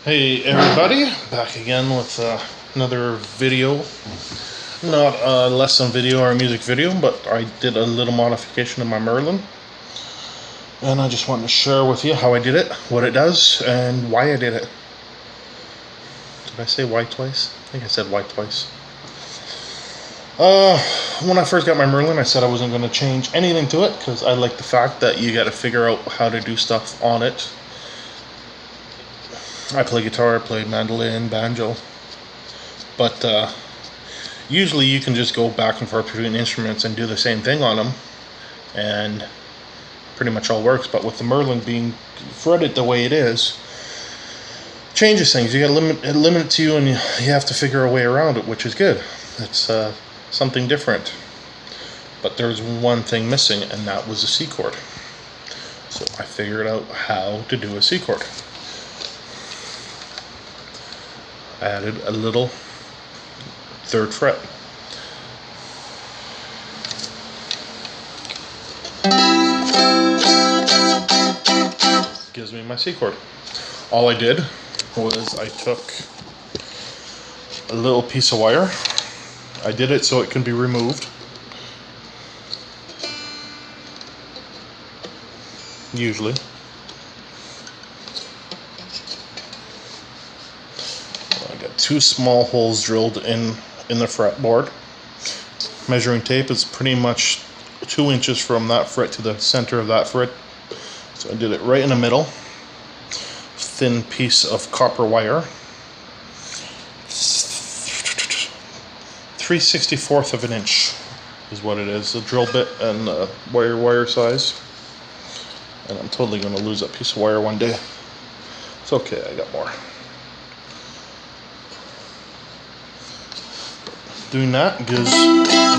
Hey everybody, back again with another video. Not a lesson video or a music video, but I did a little modification of my Merlin. And I just wanted to share with you how I did it, what it does, and why I did it. Did I say why twice? I think I said why twice. When I first got my Merlin, I said I wasn't going to change anything to it, because I like the fact that you got to figure out how to do stuff on it. I play guitar, I play mandolin, banjo, but usually you can just go back and forth between instruments and do the same thing on them, and pretty much all works. But with the Merlin being fretted the way it is, changes things. You got to limit it to you, and you have to figure a way around it, which is good. It's something different. But there's one thing missing, and that was a C chord. So I figured out how to do a C chord. I added a little 3rd fret. Gives me my C chord. All I did was I took a little piece of wire. I did it so it can be removed. Usually. I got 2 small holes drilled in the fretboard. Measuring tape is pretty much 2 inches from that fret to the center of that fret. So I did it right in the middle. Thin piece of copper wire. 3/64 of an inch is what it is. The drill bit and the wire size. And I'm totally going to lose that piece of wire one day. It's okay, I got more. Doing that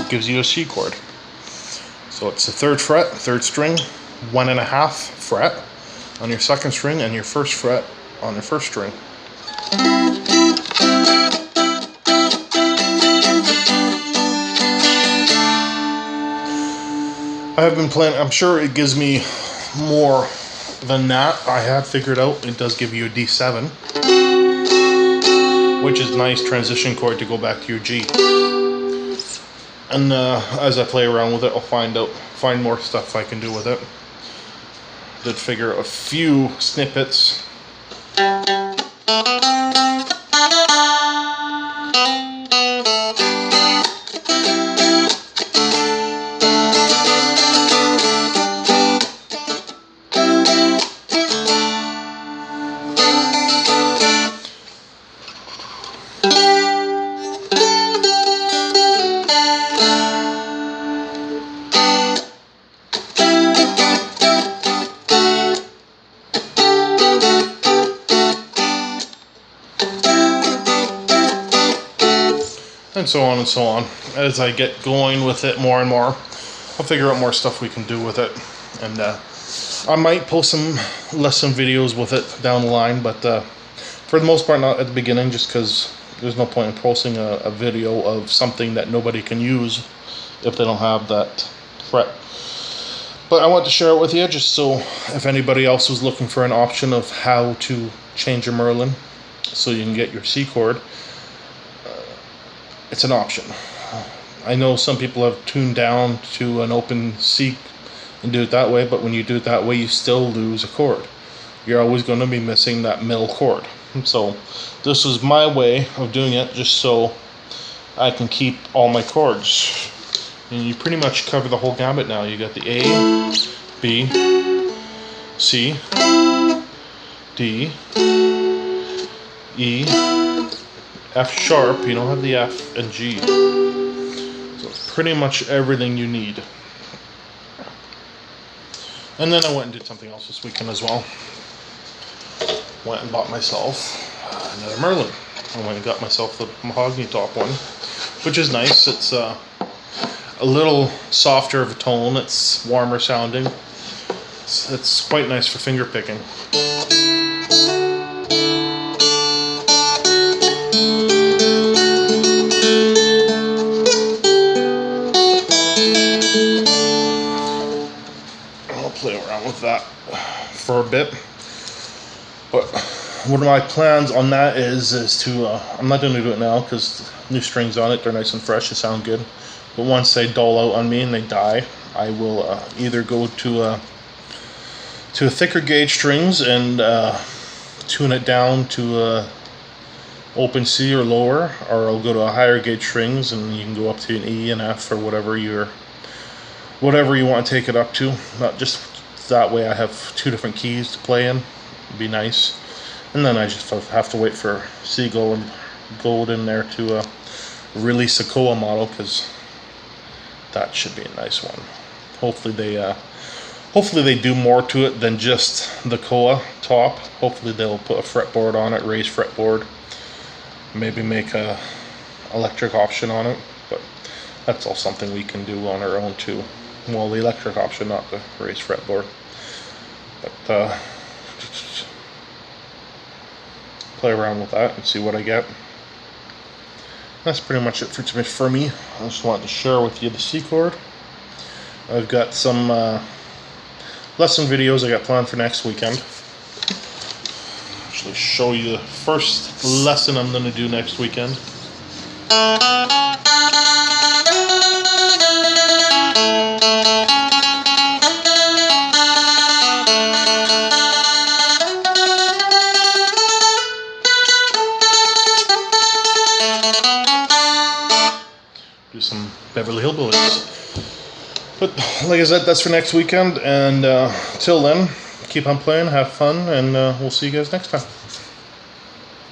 gives you a C chord. So it's the 3rd fret, 3rd string, 1.5 fret on your 2nd string, and your 1st fret on your 1st string. I have been playing, I'm sure it gives me more than that. I have figured out it does give you a D7, which is a nice transition chord to go back to your G. And as I play around with it, I'll find more stuff I can do with it. Did figure a few snippets. And so on and so on. As I get going with it more and more, I'll figure out more stuff we can do with it. And I might post some lesson videos with it down the line, but for the most part not at the beginning, just because there's no point in posting a video of something that nobody can use if they don't have that fret. But I want to share it with you just so if anybody else was looking for an option of how to change your Merlin so you can get your C chord, it's an option. I know some people have tuned down to an open C and do it that way, but when you do it that way, you still lose a chord. You're always going to be missing that middle chord. So this was my way of doing it, just so I can keep all my chords. And you pretty much cover the whole gamut now. You got the A, B, C, D, E, F sharp. You don't have the F, and G. So pretty much everything you need. And then I went and did something else this weekend as well. Went and bought myself another Merlin. I went and got myself the mahogany top one, which is nice. It's a little softer of a tone. It's warmer sounding. It's quite nice for finger picking. I'll play around with that for a bit. But one of my plans on that is to, I'm not going to do it now because new strings on it, they're nice and fresh, they sound good. But once they dull out on me and they die, I will either go to thicker gauge strings and tune it down to open C or lower, or I'll go to a higher gauge strings and you can go up to an E and F or whatever you want to take it up to. Not just that way I have two different keys to play in. It'd be nice. And then I just have to wait for Seagull and Gold in there to release a Koa model, because that should be a nice one. Hopefully they do more to it than just the Koa top. Hopefully they'll put a fretboard on it, raised fretboard, maybe make a electric option on it, but that's all something we can do on our own too. Well, the electric option, not the raised fretboard. But play around with that and see what I get. That's pretty much it for me. I just wanted to share with you the C chord. I've got some lesson videos I got planned for next weekend. Actually show you the first lesson I'm going to do next weekend. Do some Beverly Hillbillies. But like I said, that's for next weekend, and till then, keep on playing, have fun, and we'll see you guys next time.